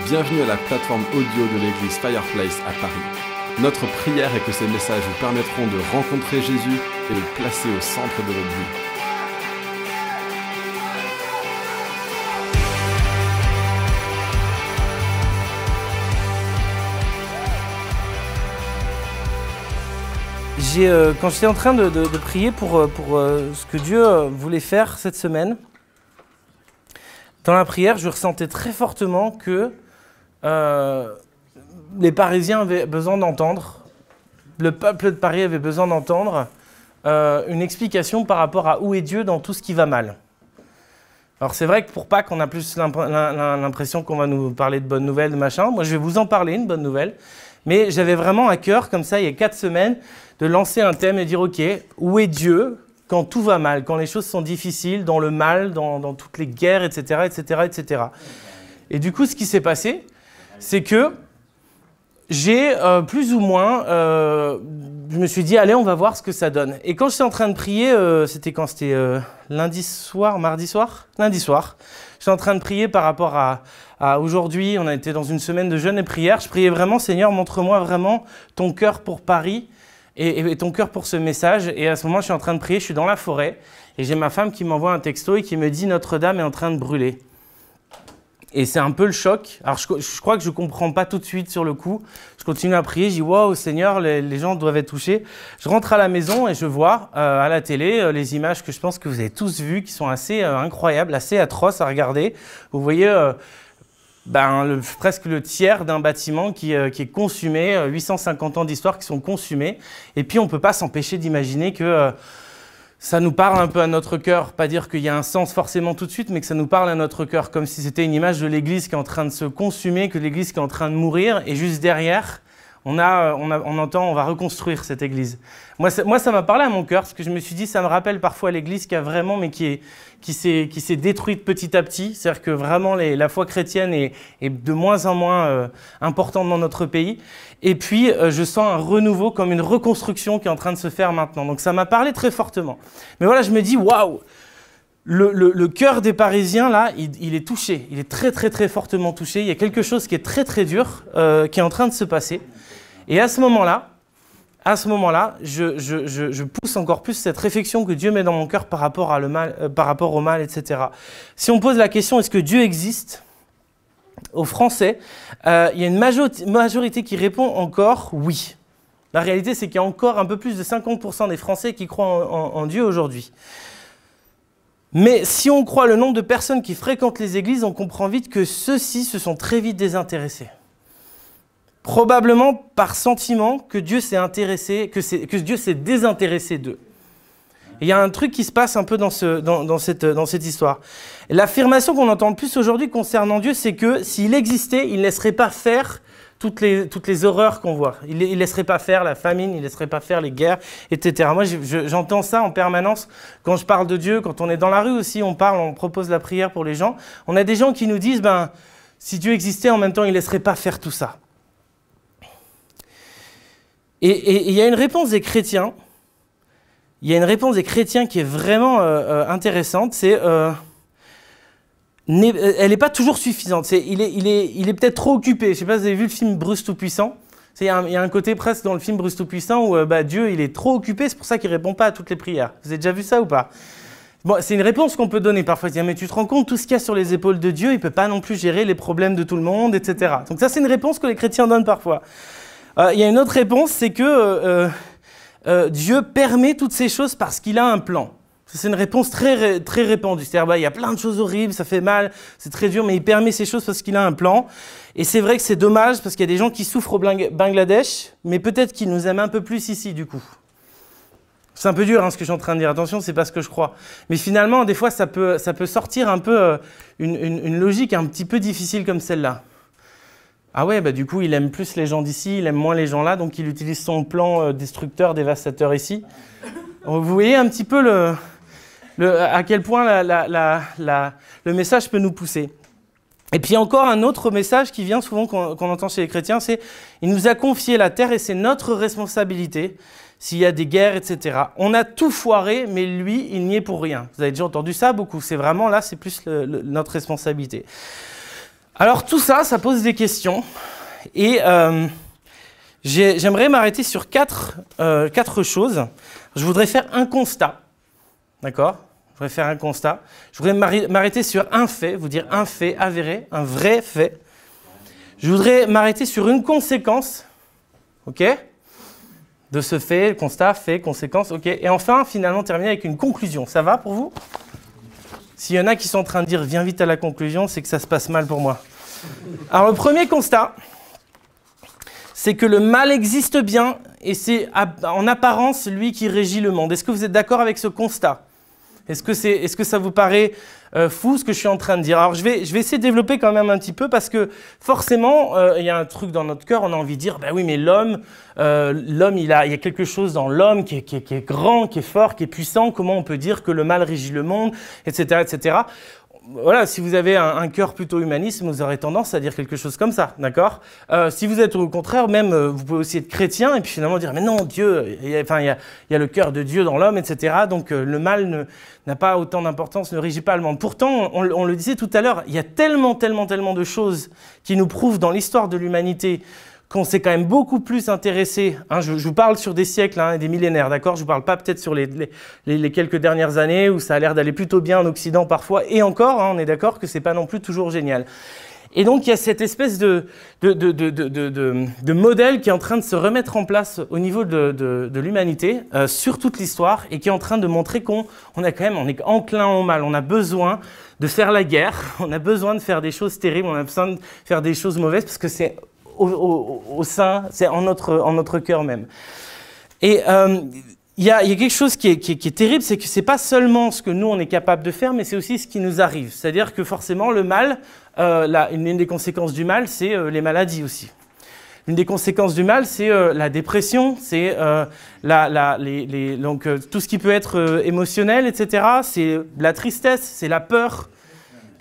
Bienvenue à la plateforme audio de l'église Fireplace à Paris. Notre prière est que ces messages vous permettront de rencontrer Jésus et de le placer au centre de votre vie. Quand j'étais en train de prier pour ce que Dieu voulait faire cette semaine, dans la prière, je ressentais très fortement que les Parisiens avaient besoin d'entendre, le peuple de Paris avait besoin d'entendre une explication par rapport à où est Dieu dans tout ce qui va mal. Alors c'est vrai que pour Pâques, on a plus l'impression qu'on va nous parler de bonnes nouvelles, de machin. Moi, je vais vous en parler, une bonne nouvelle. Mais j'avais vraiment à cœur, comme ça, il y a 4 semaines, de lancer un thème et dire, OK, où est Dieu quand tout va mal, quand les choses sont difficiles, dans le mal, dans toutes les guerres, etc., etc., etc. Et du coup, ce qui s'est passé, c'est que j'ai plus ou moins, je me suis dit, allez, on va voir ce que ça donne. Et quand j'étais en train de prier, c'était quand? C'était lundi soir, mardi soir? Lundi soir. J'étais en train de prier par rapport à aujourd'hui, on a été dans une semaine de jeûne et prière. Je priais vraiment, Seigneur, montre-moi vraiment ton cœur pour Paris et ton cœur pour ce message. Et à ce moment, je suis en train de prier, je suis dans la forêt et j'ai ma femme qui m'envoie un texto et qui me dit « Notre-Dame est en train de brûler ». Et c'est un peu le choc. Alors, je crois que je ne comprends pas tout de suite sur le coup. Je continue à prier, je dis « Waouh, Seigneur, les gens doivent être touchés ». Je rentre à la maison et je vois à la télé les images que je pense que vous avez tous vues, qui sont assez incroyables, assez atroces à regarder. Vous voyez presque le tiers d'un bâtiment qui est consumé, 850 ans d'histoire qui sont consumés. Et puis, on ne peut pas s'empêcher d'imaginer que ça nous parle un peu à notre cœur, pas dire qu'il y a un sens forcément tout de suite, mais que ça nous parle à notre cœur, comme si c'était une image de l'Église qui est en train de se consumer, que l'Église qui est en train de mourir, et juste derrière, on entend, on va reconstruire cette Église. Moi, ça m'a parlé à mon cœur, parce que je me suis dit, ça me rappelle parfois l'Église qui a vraiment, mais qui s'est détruite petit à petit. C'est-à-dire que vraiment, la foi chrétienne est de moins en moins importante dans notre pays. Et puis, je sens un renouveau, comme une reconstruction qui est en train de se faire maintenant. Donc, ça m'a parlé très fortement. Mais voilà, je me dis, waouh, le cœur des Parisiens, là, il est touché. Il est très, très, très fortement touché. Il y a quelque chose qui est très, très dur, qui est en train de se passer. Et à ce moment-là, je pousse encore plus cette réflexion que Dieu met dans mon cœur par rapport au mal, etc. Si on pose la question, est-ce que Dieu existe? Aux Français, il y a une majorité qui répond encore oui. La réalité, c'est qu'il y a encore un peu plus de 50% des Français qui croient en Dieu aujourd'hui. Mais si on croit le nombre de personnes qui fréquentent les églises, on comprend vite que ceux-ci se sont très vite désintéressés. Probablement par sentiment que Dieu s'est intéressé, que Dieu s'est désintéressé d'eux. Il y a un truc qui se passe un peu dans cette histoire. L'affirmation qu'on entend le plus aujourd'hui concernant Dieu, c'est que s'il existait, il ne laisserait pas faire toutes les horreurs qu'on voit. Il ne laisserait pas faire la famine, il ne laisserait pas faire les guerres, etc. Moi, j'entends ça en permanence quand je parle de Dieu. Quand on est dans la rue aussi, on propose la prière pour les gens. On a des gens qui nous disent, si Dieu existait, en même temps, il ne laisserait pas faire tout ça. Et il y a une réponse des chrétiens. Il y a une réponse des chrétiens qui est vraiment intéressante. Elle n'est pas toujours suffisante. Il est peut-être trop occupé. Je ne sais pas si vous avez vu le film Bruce Tout-Puissant. Il y a un côté presque dans le film Bruce Tout-Puissant où Dieu il est trop occupé. C'est pour ça qu'il ne répond pas à toutes les prières. Vous avez déjà vu ça ou pas? Bon, c'est une réponse qu'on peut donner parfois. Dire, mais tu te rends compte, tout ce qu'il y a sur les épaules de Dieu, il ne peut pas non plus gérer les problèmes de tout le monde, etc. Donc ça, c'est une réponse que les chrétiens donnent parfois. Il y a une autre réponse, c'est que Dieu permet toutes ces choses parce qu'il a un plan. C'est une réponse très, très répandue. C'est-à-dire, il y a plein de choses horribles, ça fait mal, c'est très dur, mais il permet ces choses parce qu'il a un plan. Et c'est vrai que c'est dommage parce qu'il y a des gens qui souffrent au Bangladesh, mais peut-être qu'ils nous aiment un peu plus ici, du coup. C'est un peu dur ce que je suis en train de dire. Attention, c'est pas ce que je crois. Mais finalement, des fois, ça peut sortir un peu une logique un petit peu difficile comme celle-là. Ah ouais, du coup, il aime plus les gens d'ici, il aime moins les gens là, donc il utilise son plan destructeur, dévastateur ici. Vous voyez un petit peu à quel point le message peut nous pousser. Et puis encore un autre message qui vient souvent qu'on entend chez les chrétiens, c'est « Il nous a confié la terre et c'est notre responsabilité s'il y a des guerres, etc. » On a tout foiré, mais lui, il n'y est pour rien. Vous avez déjà entendu ça beaucoup. C'est vraiment là, c'est plus notre responsabilité. Alors tout ça, ça pose des questions. Et j'aimerais m'arrêter sur quatre choses. Je voudrais faire un constat. D'accord ? Je voudrais faire un constat. Je voudrais m'arrêter sur un fait, vous dire un fait avéré, un vrai fait. Je voudrais m'arrêter sur une conséquence. OK ? De ce fait, constat, fait, conséquence. OK ? Et enfin, finalement, terminer avec une conclusion. Ça va pour vous ? S'il y en a qui sont en train de dire « viens vite à la conclusion », c'est que ça se passe mal pour moi. Alors, le premier constat, c'est que le mal existe bien et c'est en apparence lui qui régit le monde. Est-ce que vous êtes d'accord avec ce constat ? Est-ce que ça vous paraît fou ce que je suis en train de dire ? Alors je vais essayer de développer quand même un petit peu parce que forcément, il y a un truc dans notre cœur, on a envie de dire, bah oui, mais l'homme, il y a quelque chose dans l'homme qui est grand, qui est fort, qui est puissant. Comment on peut dire que le mal régit le monde, etc., etc. Voilà, si vous avez un cœur plutôt humaniste, vous aurez tendance à dire quelque chose comme ça, d'accord ? Si vous êtes au contraire, même, vous pouvez aussi être chrétien et puis finalement dire, mais non, Dieu, il y a le cœur de Dieu dans l'homme, etc. Donc le mal n'a pas autant d'importance, ne régit pas le monde. Pourtant, on le disait tout à l'heure, il y a tellement de choses qui nous prouvent dans l'histoire de l'humanité qu'on s'est quand même beaucoup plus intéressé, hein, je vous parle sur des siècles et des millénaires, d'accord ? Je ne vous parle pas peut-être sur les quelques dernières années où ça a l'air d'aller plutôt bien en Occident parfois, et encore, on est d'accord que ce n'est pas non plus toujours génial. Et donc, il y a cette espèce de modèle qui est en train de se remettre en place au niveau de l'humanité, sur toute l'histoire, et qui est en train de montrer qu'on est enclin au mal, on a besoin de faire la guerre, on a besoin de faire des choses terribles, on a besoin de faire des choses mauvaises, parce que c'est au sein, c'est en notre cœur même. Et il y a quelque chose qui est terrible, c'est que c'est pas seulement ce que nous on est capable de faire, mais c'est aussi ce qui nous arrive. C'est-à-dire que forcément le mal, une des conséquences du mal, c'est les maladies aussi. Une des conséquences du mal, c'est la dépression, c'est donc tout ce qui peut être émotionnel, etc. C'est la tristesse, c'est la peur.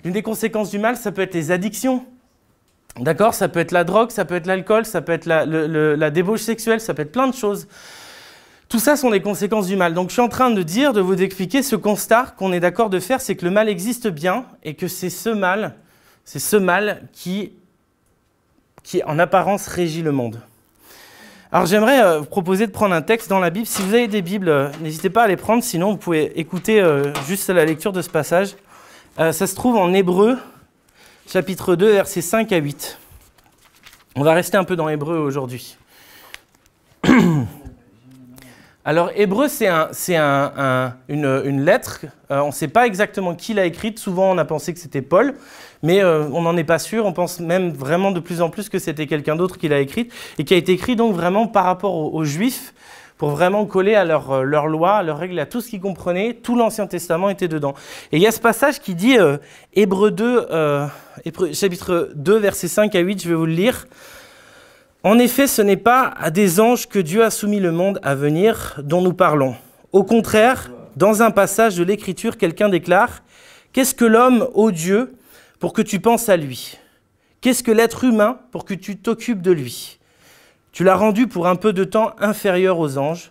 Une des conséquences du mal, ça peut être les addictions. D'accord, ça peut être la drogue, ça peut être l'alcool, ça peut être la débauche sexuelle, ça peut être plein de choses. Tout ça sont des conséquences du mal. Donc je suis en train de vous expliquer ce constat qu'on est d'accord de faire, c'est que le mal existe bien et que c'est ce mal qui en apparence régit le monde. Alors j'aimerais vous proposer de prendre un texte dans la Bible. Si vous avez des Bibles, n'hésitez pas à les prendre, sinon vous pouvez écouter juste la lecture de ce passage. Ça se trouve en Hébreux, chapitre 2, versets 5 à 8. On va rester un peu dans Hébreu aujourd'hui. Alors, Hébreu, c'est une lettre. On ne sait pas exactement qui l'a écrite. Souvent, on a pensé que c'était Paul, mais on n'en est pas sûr. On pense même vraiment de plus en plus que c'était quelqu'un d'autre qui l'a écrite et qui a été écrit donc vraiment par rapport aux Juifs pour vraiment coller à leur loi, à leurs règles, à tout ce qu'ils comprenaient. Tout l'Ancien Testament était dedans. Et il y a ce passage qui dit, Hébreux 2, chapitre 2, versets 5 à 8, je vais vous le lire. « En effet, ce n'est pas à des anges que Dieu a soumis le monde à venir dont nous parlons. Au contraire, dans un passage de l'Écriture, quelqu'un déclare « Qu'est-ce que l'homme, ô Dieu, pour que tu penses à lui ? Qu'est-ce que l'être humain pour que tu t'occupes de lui ? Tu l'as rendu pour un peu de temps inférieur aux anges.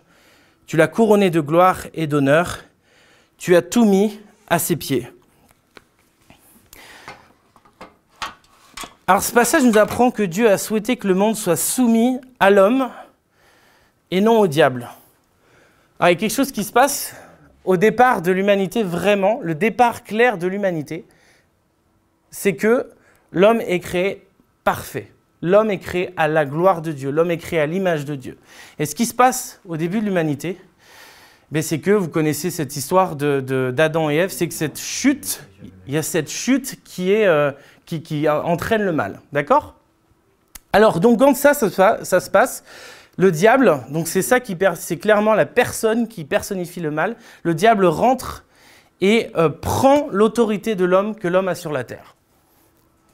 Tu l'as couronné de gloire et d'honneur. Tu as tout mis à ses pieds. » Alors ce passage nous apprend que Dieu a souhaité que le monde soit soumis à l'homme et non au diable. Alors il y a quelque chose qui se passe au départ de l'humanité, vraiment, le départ clair de l'humanité, c'est que l'homme est créé parfait. L'homme est créé à la gloire de Dieu, l'homme est créé à l'image de Dieu. Et ce qui se passe au début de l'humanité, c'est que vous connaissez cette histoire d'Adam et Ève, c'est que cette chute, il y a cette chute qui entraîne le mal, d'accord ? Alors, donc, quand ça se passe, le diable, donc c'est clairement la personne qui personnifie le mal, le diable rentre et prend l'autorité de l'homme que l'homme a sur la terre.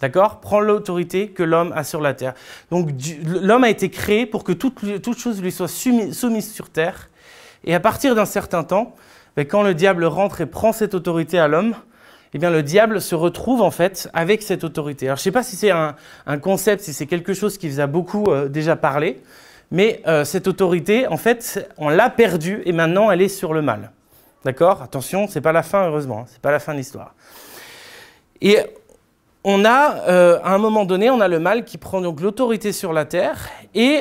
D'accord ? Prend l'autorité que l'homme a sur la terre. Donc, l'homme a été créé pour que toute chose lui soit soumise sur terre. Et à partir d'un certain temps, quand le diable rentre et prend cette autorité à l'homme, eh bien, le diable se retrouve en fait avec cette autorité. Alors, je ne sais pas si c'est un concept, si c'est quelque chose qui vous a beaucoup déjà parlé, mais cette autorité, en fait, on l'a perdue et maintenant, elle est sur le mal. D'accord ? Attention, ce n'est pas la fin, heureusement, ce n'est pas la fin de l'histoire. Et on a, à un moment donné, on a le mal qui prend donc l'autorité sur la terre et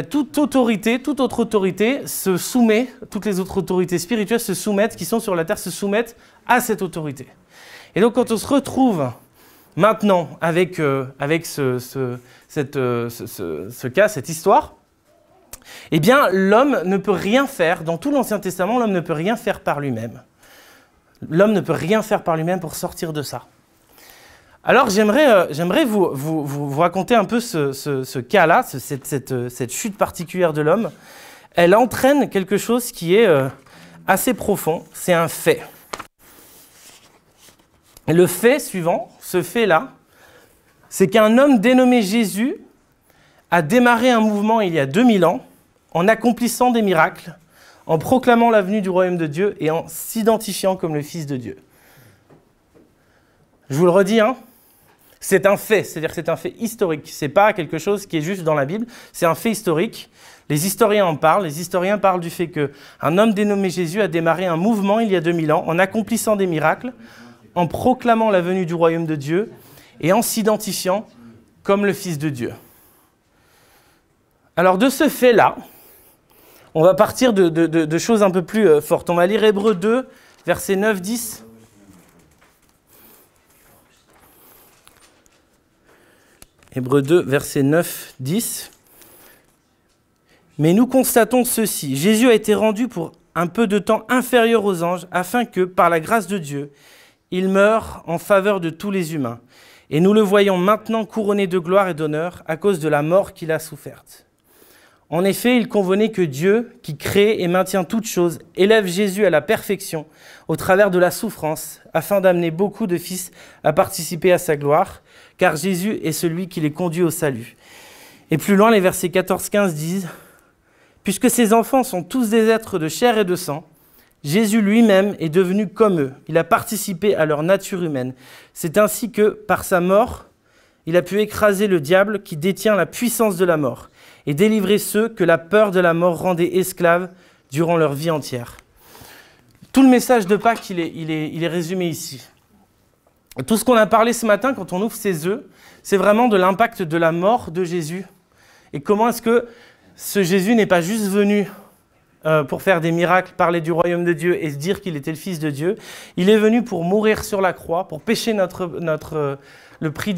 toute autre autorité se soumet, toutes les autres autorités spirituelles se soumettent, qui sont sur la terre, se soumettent à cette autorité. Et donc quand on se retrouve maintenant avec ce cas, cette histoire, eh bien l'homme ne peut rien faire, dans tout l'Ancien Testament, l'homme ne peut rien faire par lui-même. L'homme ne peut rien faire par lui-même pour sortir de ça. Alors j'aimerais vous raconter un peu ce cas-là, cette chute particulière de l'homme. Elle entraîne quelque chose qui est assez profond, c'est un fait. Le fait suivant, ce fait-là, c'est qu'un homme dénommé Jésus a démarré un mouvement il y a 2000 ans en accomplissant des miracles, en proclamant la venue du royaume de Dieu et en s'identifiant comme le Fils de Dieu. Je vous le redis, c'est un fait, c'est-à-dire que c'est un fait historique. Ce n'est pas quelque chose qui est juste dans la Bible, c'est un fait historique. Les historiens en parlent. Les historiens parlent du fait qu'un homme dénommé Jésus a démarré un mouvement il y a 2000 ans en accomplissant des miracles, en proclamant la venue du royaume de Dieu et en s'identifiant comme le Fils de Dieu. Alors de ce fait-là, on va partir de choses un peu plus fortes. On va lire Hébreux 2, versets 9-10. Hébreux 2, versets 9-10. Mais nous constatons ceci. Jésus a été rendu pour un peu de temps inférieur aux anges, afin que, par la grâce de Dieu, il meure en faveur de tous les humains. Et nous le voyons maintenant couronné de gloire et d'honneur à cause de la mort qu'il a soufferte. En effet, il convenait que Dieu, qui crée et maintient toutes choses, élève Jésus à la perfection au travers de la souffrance, afin d'amener beaucoup de fils à participer à sa gloire, car Jésus est celui qui les conduit au salut. Et plus loin, les versets 14-15 disent « Puisque ces enfants sont tous des êtres de chair et de sang, Jésus lui-même est devenu comme eux. Il a participé à leur nature humaine. C'est ainsi que, par sa mort, il a pu écraser le diable qui détient la puissance de la mort et délivrer ceux que la peur de la mort rendait esclaves durant leur vie entière. » Tout le message de Pâques, il est résumé ici. Tout ce qu'on a parlé ce matin, quand on ouvre ses œufs, c'est vraiment de l'impact de la mort de Jésus. Et comment est-ce que ce Jésus n'est pas juste venu pour faire des miracles, parler du royaume de Dieu et se dire qu'il était le Fils de Dieu. Il est venu pour mourir sur la croix, pour payer le prix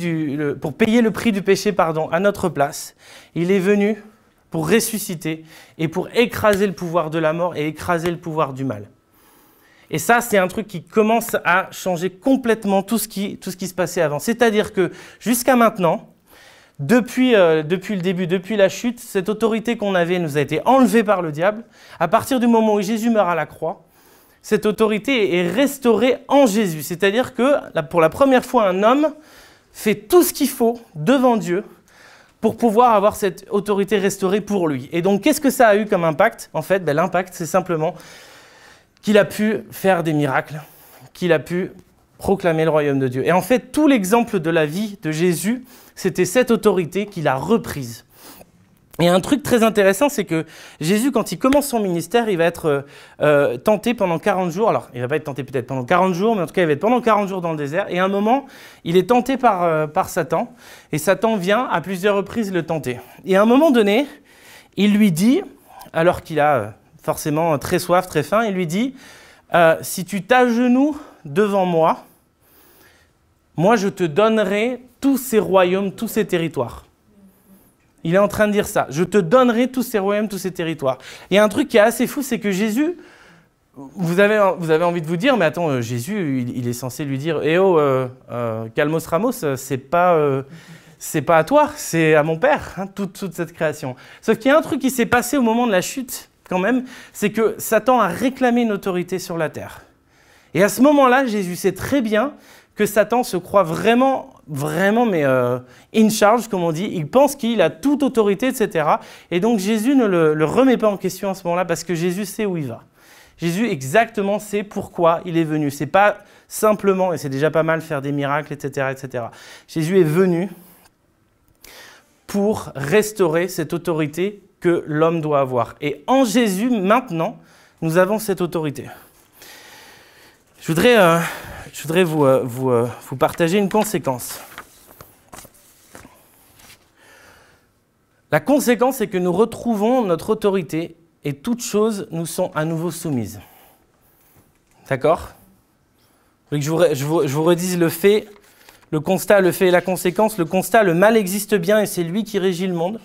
du péché à notre place. Il est venu pour ressusciter et pour écraser le pouvoir de la mort et écraser le pouvoir du mal. Et ça, c'est un truc qui commence à changer complètement tout ce qui se passait avant. C'est-à-dire que jusqu'à maintenant, depuis le début, depuis la chute, cette autorité qu'on avait nous a été enlevée par le diable. À partir du moment où Jésus meurt à la croix, cette autorité est restaurée en Jésus. C'est-à-dire que pour la première fois, un homme fait tout ce qu'il faut devant Dieu pour pouvoir avoir cette autorité restaurée pour lui. Et donc, qu'est-ce que ça a eu comme impact ? En fait, l'impact, c'est simplement qu'il a pu faire des miracles, qu'il a pu proclamer le royaume de Dieu. Et en fait, tout l'exemple de la vie de Jésus, c'était cette autorité qu'il a reprise. Et un truc très intéressant, c'est que Jésus, quand il commence son ministère, il va être tenté pendant 40 jours. Alors, il ne va pas être tenté peut-être pendant 40 jours, mais en tout cas, il va être pendant 40 jours dans le désert. Et à un moment, il est tenté par Satan. Et Satan vient à plusieurs reprises le tenter. Et à un moment donné, il lui dit, alors qu'il a forcément très soif, très faim, il lui dit « Si tu t'agenouilles devant moi, moi je te donnerai tous ces royaumes, tous ces territoires. » Il est en train de dire ça. Je te donnerai tous ces royaumes, tous ces territoires. Il y a un truc qui est assez fou, c'est que Jésus, vous avez envie de vous dire, mais attends, Jésus, il est censé lui dire, eh oh, calmos ramos, c'est pas à toi, c'est à mon Père, toute cette création. Sauf qu'il y a un truc qui s'est passé au moment de la chute, quand même, c'est que Satan a réclamé une autorité sur la terre. Et à ce moment-là, Jésus sait très bien que Satan se croit vraiment, mais in charge, comme on dit. Il pense qu'il a toute autorité, etc. Et donc Jésus ne le remet pas en question à ce moment-là parce que Jésus sait où il va. Jésus exactement sait pourquoi il est venu. C'est pas simplement, et c'est déjà pas mal, faire des miracles, etc., etc. Jésus est venu pour restaurer cette autorité que l'homme doit avoir. Et en Jésus, maintenant, nous avons cette autorité. Je voudrais vous partager une conséquence. La conséquence, c'est que nous retrouvons notre autorité et toutes choses nous sont à nouveau soumises. D'accord ? Je vous redise le fait, le constat, le fait et la conséquence. Le constat, le mal existe bien et c'est lui qui régit le monde.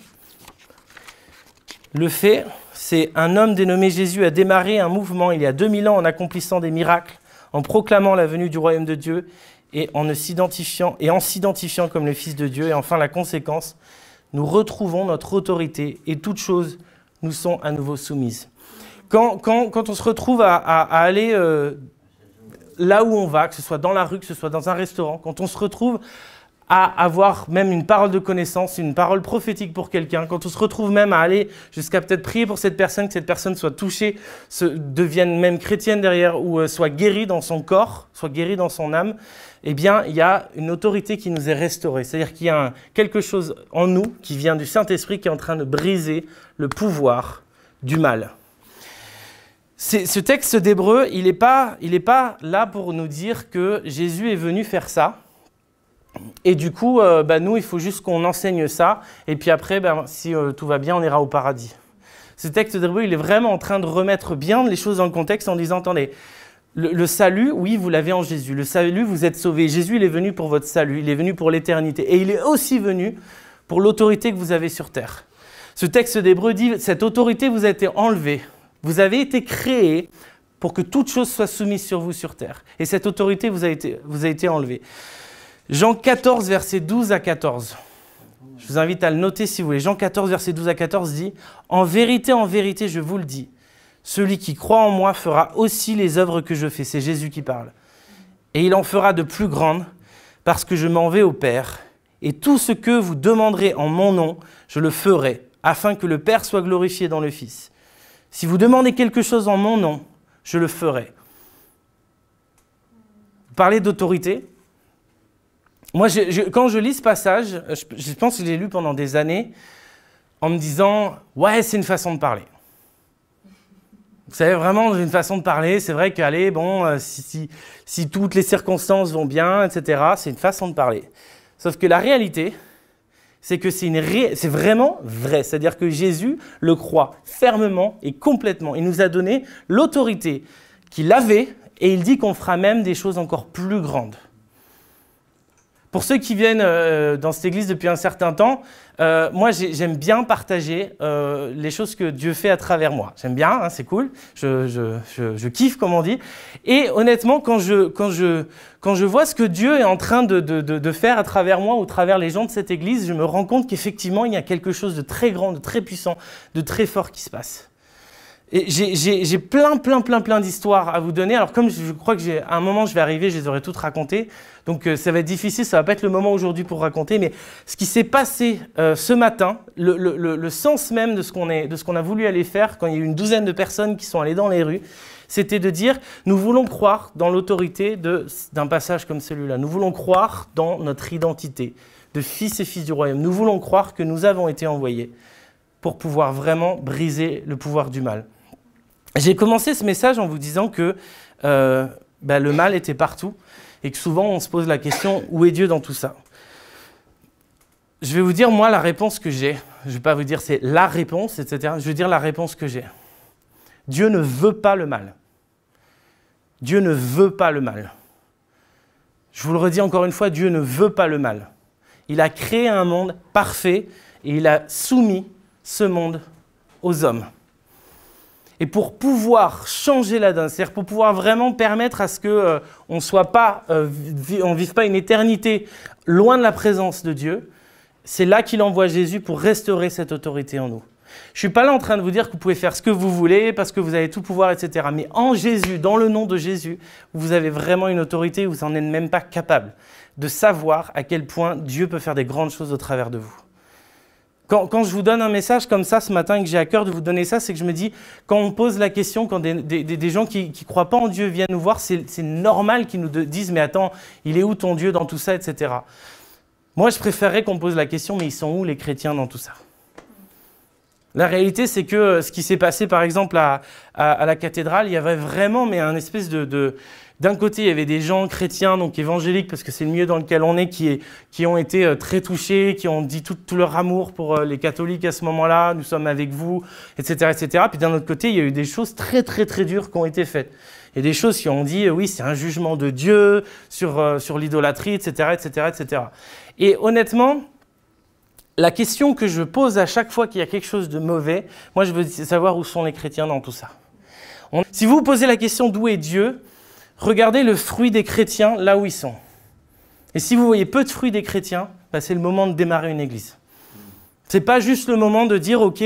Le fait, c'est un homme dénommé Jésus a démarré un mouvement il y a 2000 ans en accomplissant des miracles, en proclamant la venue du royaume de Dieu et en s'identifiant comme le Fils de Dieu. Et enfin, la conséquence, nous retrouvons notre autorité et toutes choses nous sont à nouveau soumises. Quand on se retrouve à aller là où on va, que ce soit dans la rue, que ce soit dans un restaurant, quand on se retrouve à avoir même une parole de connaissance, une parole prophétique pour quelqu'un, quand on se retrouve même à aller jusqu'à peut-être prier pour cette personne, que cette personne soit touchée, devienne même chrétienne derrière, ou soit guérie dans son corps, soit guérie dans son âme, eh bien, il y a une autorité qui nous est restaurée. C'est-à-dire qu'il y a quelque chose en nous qui vient du Saint-Esprit qui est en train de briser le pouvoir du mal. Ce texte d'Hébreux, il n'est pas là pour nous dire que Jésus est venu faire ça. Et du coup, nous, il faut juste qu'on enseigne ça. Et puis après, si tout va bien, on ira au paradis. Ce texte d'Hébreux, il est vraiment en train de remettre bien les choses dans le contexte en disant, attendez, le salut, oui, vous l'avez en Jésus. Le salut, vous êtes sauvés. Jésus, il est venu pour votre salut. Il est venu pour l'éternité. Et il est aussi venu pour l'autorité que vous avez sur terre. Ce texte d'Hébreux dit, cette autorité vous a été enlevée. Vous avez été créés pour que toute chose soit soumise sur vous sur terre. Et cette autorité vous a été enlevée. Jean 14, versets 12 à 14. Je vous invite à le noter si vous voulez. Jean 14, versets 12 à 14 dit « En vérité, je vous le dis, celui qui croit en moi fera aussi les œuvres que je fais. » C'est Jésus qui parle. « Et il en fera de plus grandes, parce que je m'en vais au Père. Et tout ce que vous demanderez en mon nom, je le ferai, afin que le Père soit glorifié dans le Fils. Si vous demandez quelque chose en mon nom, je le ferai. » Vous parlez d'autorité. Moi, quand je lis ce passage, je pense que je l'ai lu pendant des années, en me disant « Ouais, c'est une façon de parler. » Vous savez, vraiment, une façon de parler, c'est vrai qu'allez, si toutes les circonstances vont bien, etc., c'est une façon de parler. Sauf que la réalité, c'est que c'est vraiment vrai. C'est-à-dire que Jésus le croit fermement et complètement. Il nous a donné l'autorité qu'il avait et il dit qu'on fera même des choses encore plus grandes. Pour ceux qui viennent dans cette église depuis un certain temps, moi j'aime bien partager les choses que Dieu fait à travers moi. J'aime bien, hein, c'est cool, je kiffe comme on dit. Et honnêtement, quand je vois ce que Dieu est en train de faire à travers moi ou à travers les gens de cette église, je me rends compte qu'effectivement il y a quelque chose de très grand, de très puissant, de très fort qui se passe. Et j'ai plein d'histoires à vous donner. Alors comme je crois que à un moment je vais arriver, je les aurai toutes racontées. Donc ça va être difficile, ça va pas être le moment aujourd'hui pour raconter. Mais ce qui s'est passé ce matin, le sens même de ce qu'on a voulu aller faire quand il y a eu une douzaine de personnes qui sont allées dans les rues, c'était de dire nous voulons croire dans l'autorité d'un passage comme celui-là. Nous voulons croire dans notre identité de fils et filles du royaume. Nous voulons croire que nous avons été envoyés pour pouvoir vraiment briser le pouvoir du mal. J'ai commencé ce message en vous disant que le mal était partout et que souvent on se pose la question où est Dieu dans tout ça. Je vais vous dire moi la réponse que j'ai. Je ne vais pas vous dire c'est la réponse, etc. Je vais dire la réponse que j'ai. Dieu ne veut pas le mal. Dieu ne veut pas le mal. Je vous le redis encore une fois, Dieu ne veut pas le mal. Il a créé un monde parfait et il a soumis ce monde aux hommes. Et pour pouvoir changer la donne, c'est-à-dire pour pouvoir vraiment permettre à ce qu'on ne vive pas une éternité loin de la présence de Dieu, c'est là qu'il envoie Jésus pour restaurer cette autorité en nous. Je ne suis pas là en train de vous dire que vous pouvez faire ce que vous voulez parce que vous avez tout pouvoir, etc. Mais en Jésus, dans le nom de Jésus, vous avez vraiment une autorité, vous n'en êtes même pas capable de savoir à quel point Dieu peut faire des grandes choses au travers de vous. Quand je vous donne un message comme ça ce matin et que j'ai à cœur de vous donner ça, c'est que je me dis, quand on pose la question, quand des gens qui ne croient pas en Dieu viennent nous voir, c'est normal qu'ils nous disent « mais attends, il est où ton Dieu dans tout ça ?» etc. Moi, je préférerais qu'on pose la question « mais ils sont où les chrétiens dans tout ça ?» La réalité, c'est que ce qui s'est passé par exemple à la cathédrale, il y avait vraiment un espèce D'un côté, il y avait des gens chrétiens, donc évangéliques, parce que c'est le milieu dans lequel on est, qui ont été très touchés, qui ont dit tout leur amour pour les catholiques à ce moment-là, nous sommes avec vous, etc., etc. Puis d'un autre côté, il y a eu des choses très, très, très dures qui ont été faites. Et des choses qui ont dit, oui, c'est un jugement de Dieu sur l'idolâtrie, etc., etc., etc. Et honnêtement, la question que je pose à chaque fois qu'il y a quelque chose de mauvais, moi, je veux savoir où sont les chrétiens dans tout ça. Si vous vous posez la question d'où est Dieu, regardez le fruit des chrétiens là où ils sont. Et si vous voyez peu de fruits des chrétiens, bah, c'est le moment de démarrer une église. C'est pas juste le moment de dire, ok,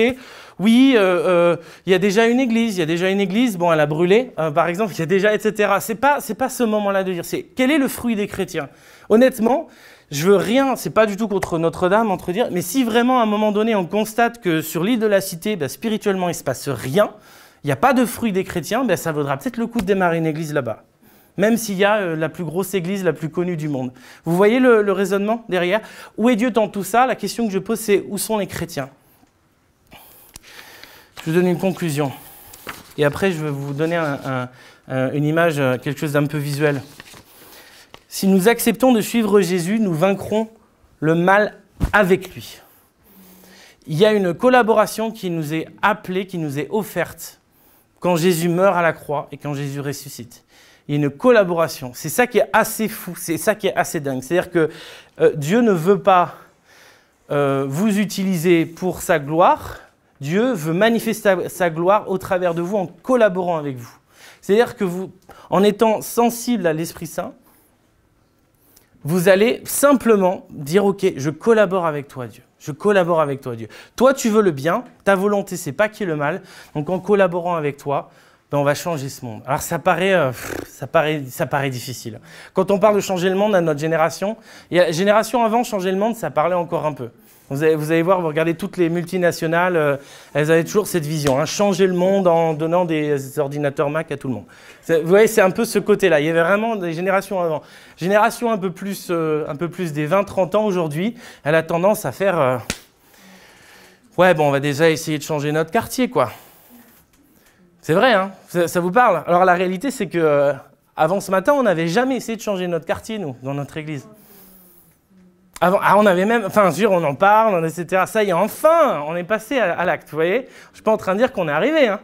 oui, il y a déjà une église, bon, elle a brûlé, par exemple, il y a déjà, etc. C'est pas ce moment-là de dire, c'est quel est le fruit des chrétiens. Honnêtement, je veux rien, c'est pas du tout contre Notre-Dame, mais si vraiment à un moment donné on constate que sur l'île de la Cité, bah, spirituellement il se passe rien, il n'y a pas de fruit des chrétiens, bah, ça vaudra peut-être le coup de démarrer une église là-bas. Même s'il y a la plus grosse église, la plus connue du monde. Vous voyez le raisonnement derrière? Où est Dieu dans tout ça? La question que je pose, c'est où sont les chrétiens? Je vous donne une conclusion. Et après, je vais vous donner une image, quelque chose d'un peu visuel. Si nous acceptons de suivre Jésus, nous vaincrons le mal avec lui. Il y a une collaboration qui nous est appelée, qui nous est offerte quand Jésus meurt à la croix et quand Jésus ressuscite. Il y a une collaboration. C'est ça qui est assez fou, c'est ça qui est assez dingue. C'est-à-dire que Dieu ne veut pas vous utiliser pour sa gloire. Dieu veut manifester sa gloire au travers de vous en collaborant avec vous. C'est-à-dire que vous, en étant sensible à l'Esprit Saint, vous allez simplement dire « Ok, je collabore avec toi, Dieu. Je collabore avec toi, Dieu. Toi, tu veux le bien. Ta volonté, c'est pas qu'il y ait le mal. Donc, en collaborant avec toi, ben, on va changer ce monde. » Alors, ça paraît difficile. Quand on parle de changer le monde à notre génération, et la génération avant, changer le monde, ça parlait encore un peu. Vous allez voir, vous regardez toutes les multinationales, elles avaient toujours cette vision, hein, changer le monde en donnant des ordinateurs Mac à tout le monde. Vous voyez, c'est un peu ce côté-là. Il y avait vraiment des générations avant. Génération un peu plus des 20-30 ans aujourd'hui, elle a tendance à faire ouais, bon, on va déjà essayer de changer notre quartier, quoi. C'est vrai, hein, ça vous parle? Alors la réalité, c'est que avant ce matin, on n'avait jamais essayé de changer notre quartier, nous, dans notre église. Avant, on avait même, enfin, on en parle, etc. Ça y est, enfin, on est passé à l'acte, vous voyez? Je ne suis pas en train de dire qu'on est arrivé, hein.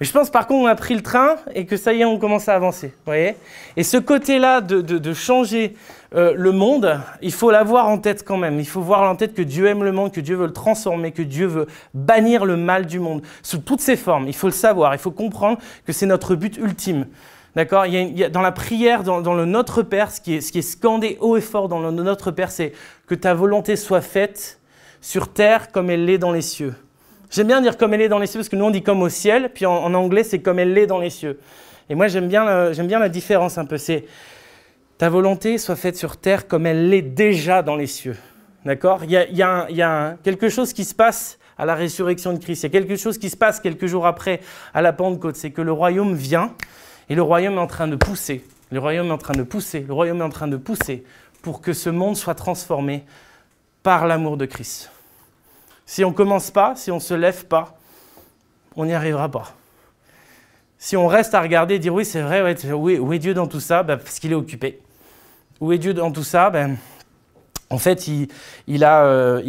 Mais je pense par contre qu'on a pris le train et que ça y est, on commence à avancer, vous voyez? Et ce côté-là de changer le monde, il faut l'avoir en tête quand même. Il faut voir en tête que Dieu aime le monde, que Dieu veut le transformer, que Dieu veut bannir le mal du monde sous toutes ses formes. Il faut le savoir, il faut comprendre que c'est notre but ultime. D'accord? Il y a dans la prière, dans le Notre Père, ce qui est scandé haut et fort dans le Notre Père, c'est que ta volonté soit faite sur terre comme elle l'est dans les cieux. J'aime bien dire comme elle est dans les cieux, parce que nous on dit comme au ciel, puis en anglais c'est comme elle l'est dans les cieux. Et moi j'aime bien la différence un peu, c'est ta volonté soit faite sur terre comme elle l'est déjà dans les cieux. D'accord? Il y a quelque chose qui se passe à la résurrection de Christ, il y a quelque chose qui se passe quelques jours après à la Pentecôte, c'est que le royaume vient, et le royaume est en train de pousser, le royaume est en train de pousser, le royaume est en train de pousser pour que ce monde soit transformé par l'amour de Christ. Si on ne commence pas, si on ne se lève pas, on n'y arrivera pas. Si on reste à regarder et dire oui, c'est vrai, ouais, où est Dieu dans tout ça? Ben, parce qu'il est occupé. Où est Dieu dans tout ça? Ben, en fait, il a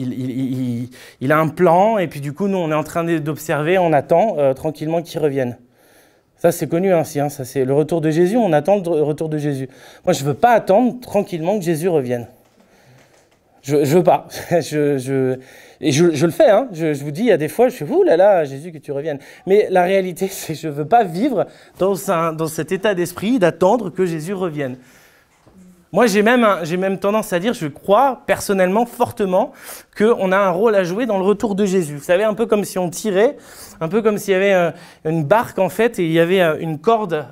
un plan et puis du coup, nous, on est en train d'observer, on attend tranquillement qu'il revienne. Ça, c'est connu ainsi, hein, ça, c'est le retour de Jésus, on attend le retour de Jésus. Moi, je ne veux pas attendre tranquillement que Jésus revienne. Je ne veux pas. Et je le fais, hein. Je vous dis, il y a des fois, je fais « Ouh là là, Jésus, que tu reviennes ». Mais la réalité, c'est que je ne veux pas vivre dans cet état d'esprit d'attendre que Jésus revienne. Moi, j'ai même tendance à dire, je crois personnellement, fortement, qu'on a un rôle à jouer dans le retour de Jésus. Vous savez, un peu comme si on tirait, un peu comme s'il y avait une barque, en fait, et il y avait une corde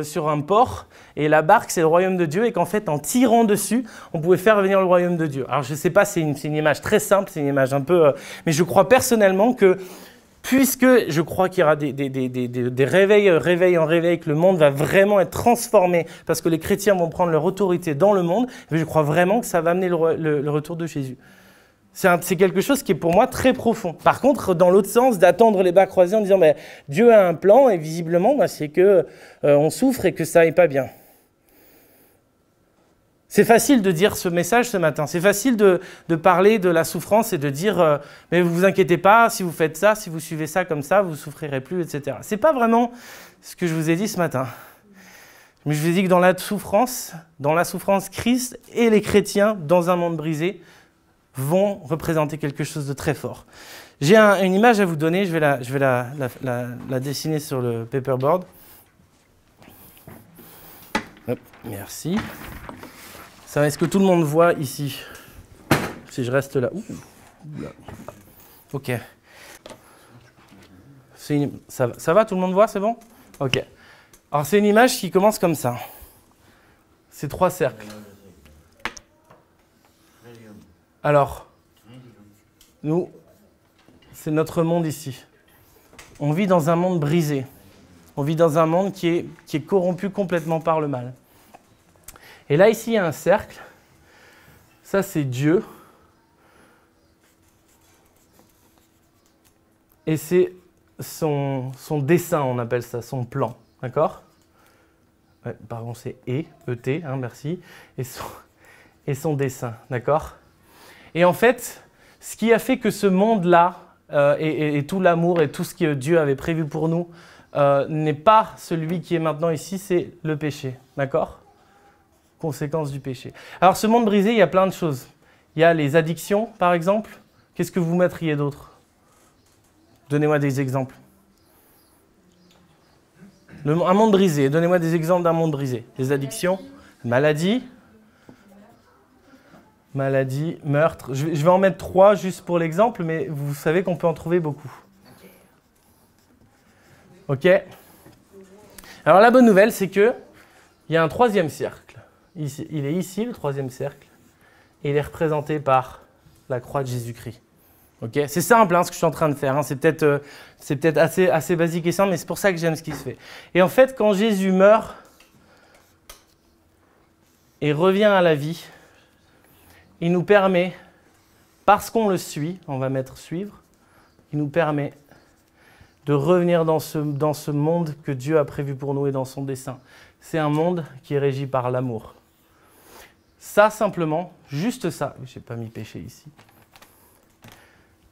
sur un port, et la barque, c'est le royaume de Dieu, et qu'en fait, en tirant dessus, on pouvait faire venir le royaume de Dieu. Alors, je ne sais pas, c'est une image très simple, c'est une image un peu... mais je crois personnellement que, puisque je crois qu'il y aura des réveils en réveil, que le monde va vraiment être transformé, parce que les chrétiens vont prendre leur autorité dans le monde, je crois vraiment que ça va amener le retour de Jésus. C'est quelque chose qui est pour moi très profond. Par contre, dans l'autre sens, d'attendre les bras croisés en disant Dieu a un plan et visiblement, c'est qu'on souffre et que ça n'est pas bien. C'est facile de dire ce message ce matin. C'est facile de parler de la souffrance et de dire mais vous vous inquiétez pas, si vous faites ça, si vous suivez ça comme ça, vous ne souffrirez plus, etc. Ce n'est pas vraiment ce que je vous ai dit ce matin. Mais je vous ai dit que dans la souffrance, Christ et les chrétiens dans un monde brisé vont représenter quelque chose de très fort. J'ai une image à vous donner, je vais la dessiner sur le paperboard. Hop, merci. Ça, est-ce que tout le monde voit ici? Si je reste là. Ouh, là. Ok. Ça va, tout le monde voit, c'est bon? Ok. Alors c'est une image qui commence comme ça. C'est 3 cercles. Alors, nous, c'est notre monde ici. On vit dans un monde brisé. On vit dans un monde qui est corrompu complètement par le mal. Et là, ici, il y a un cercle. Ça, c'est Dieu. Et c'est son dessein, on appelle ça, son plan. D'accord? Ouais, pardon, c'est E-T, hein, merci. Et son dessein, d'accord? Et en fait, ce qui a fait que ce monde-là, et tout l'amour et tout ce que Dieu avait prévu pour nous, n'est pas celui qui est maintenant ici, c'est le péché, d'accord? Conséquence du péché. Alors, ce monde brisé, il y a plein de choses. Il y a les addictions, par exemple. Qu'est-ce que vous mettriez d'autre? Donnez-moi des exemples. Un monde brisé. Donnez-moi des exemples d'un monde brisé. Les addictions, maladie, meurtre. Je vais en mettre 3 juste pour l'exemple, mais vous savez qu'on peut en trouver beaucoup. Ok? Alors la bonne nouvelle, c'est qu'il y a un 3e cercle. Ici, il est ici, le 3e cercle, et il est représenté par la croix de Jésus-Christ. Okay, c'est simple, hein, ce que je suis en train de faire. Hein. C'est peut-être assez basique et simple, mais c'est pour ça que j'aime ce qui se fait. Et en fait, quand Jésus meurt et revient à la vie, il nous permet, parce qu'on le suit, on va mettre suivre, il nous permet de revenir dans ce monde que Dieu a prévu pour nous et dans son dessein. C'est un monde qui est régi par l'amour. Ça, simplement, juste ça, je n'ai pas mis péché ici.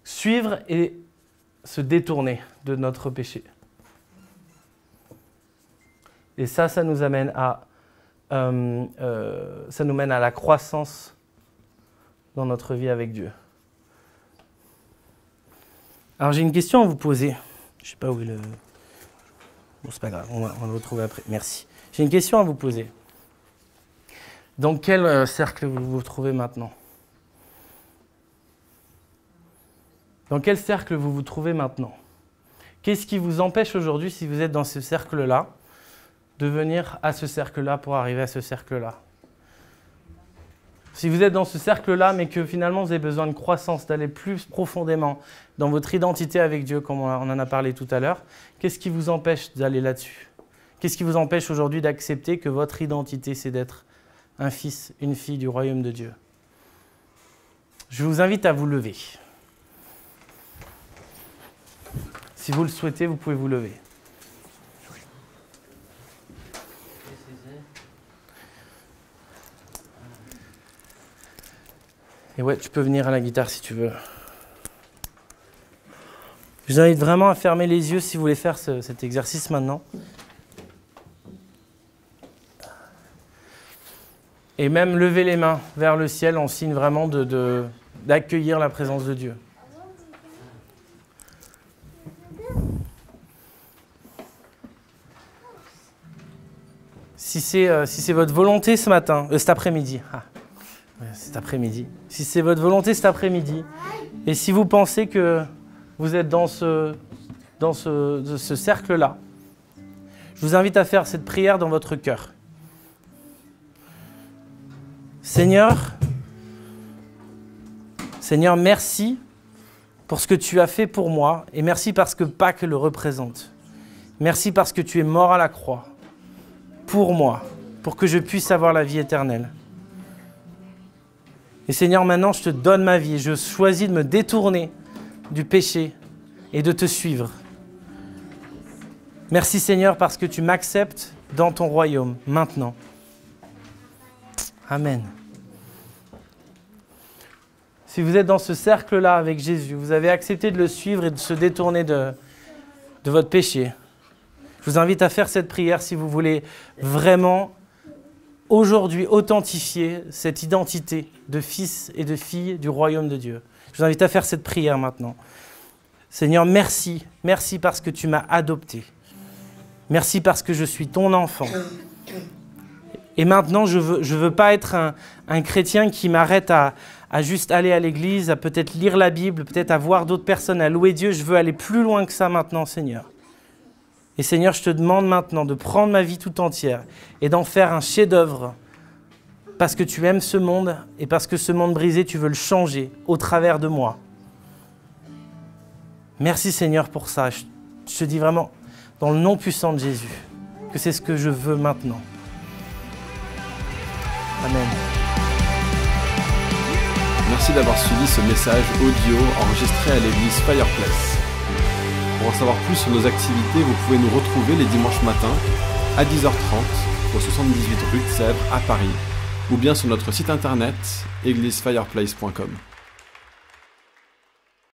Suivre et se détourner de notre péché. Et ça nous amène ça nous mène à la croissance dans notre vie avec Dieu. Alors j'ai une question à vous poser. Je ne sais pas où est le... Bon, c'est pas grave, on va le retrouver après. Merci. J'ai une question à vous poser. Dans quel cercle vous vous trouvez maintenant ? Dans quel cercle vous vous trouvez maintenant? Qu'est-ce qui vous empêche aujourd'hui, si vous êtes dans ce cercle-là, de venir à ce cercle-là pour arriver à ce cercle-là? Si vous êtes dans ce cercle-là, mais que finalement vous avez besoin de croissance, d'aller plus profondément dans votre identité avec Dieu, comme on en a parlé tout à l'heure, qu'est-ce qui vous empêche d'aller là-dessus? Qu'est-ce qui vous empêche aujourd'hui d'accepter que votre identité, c'est d'être un fils, une fille du royaume de Dieu? Je vous invite à vous lever. Si vous le souhaitez, vous pouvez vous lever. Et ouais, tu peux venir à la guitare si tu veux. Je vous invite vraiment à fermer les yeux si vous voulez faire cet exercice maintenant. Et même lever les mains vers le ciel en signe vraiment d'accueillir la présence de Dieu. Si c'est votre volonté ce matin, cet après-midi, cet après-midi, si c'est votre volonté cet après-midi, et si vous pensez que vous êtes dans ce cercle-là, je vous invite à faire cette prière dans votre cœur. Seigneur, merci pour ce que tu as fait pour moi, et merci parce que Pâques le représente. Merci parce que tu es mort à la croix pour moi, pour que je puisse avoir la vie éternelle. Et Seigneur, maintenant, je te donne ma vie et je choisis de me détourner du péché et de te suivre. Merci Seigneur parce que tu m'acceptes dans ton royaume, maintenant. Amen. Si vous êtes dans ce cercle-là avec Jésus, vous avez accepté de le suivre et de se détourner de votre péché. Je vous invite à faire cette prière si vous voulez vraiment aujourd'hui authentifier cette identité de fils et de fille du royaume de Dieu. Je vous invite à faire cette prière maintenant. Seigneur, merci. Merci parce que tu m'as adopté. Merci parce que je suis ton enfant. Et maintenant, je veux pas être un chrétien qui m'arrête à juste aller à l'église, à peut-être lire la Bible, peut-être à voir d'autres personnes, à louer Dieu. Je veux aller plus loin que ça maintenant, Seigneur. Et Seigneur, je te demande maintenant de prendre ma vie tout entière et d'en faire un chef-d'œuvre parce que tu aimes ce monde et parce que ce monde brisé, tu veux le changer au travers de moi. Merci Seigneur pour ça. Je te dis vraiment, dans le nom puissant de Jésus, que c'est ce que je veux maintenant. Amen. Merci d'avoir suivi ce message audio enregistré à l'église Fireplace. Pour en savoir plus sur nos activités, vous pouvez nous retrouver les dimanches matins à 10h30 au 78 rue de Sèvres à Paris ou bien sur notre site internet églisefireplace.com.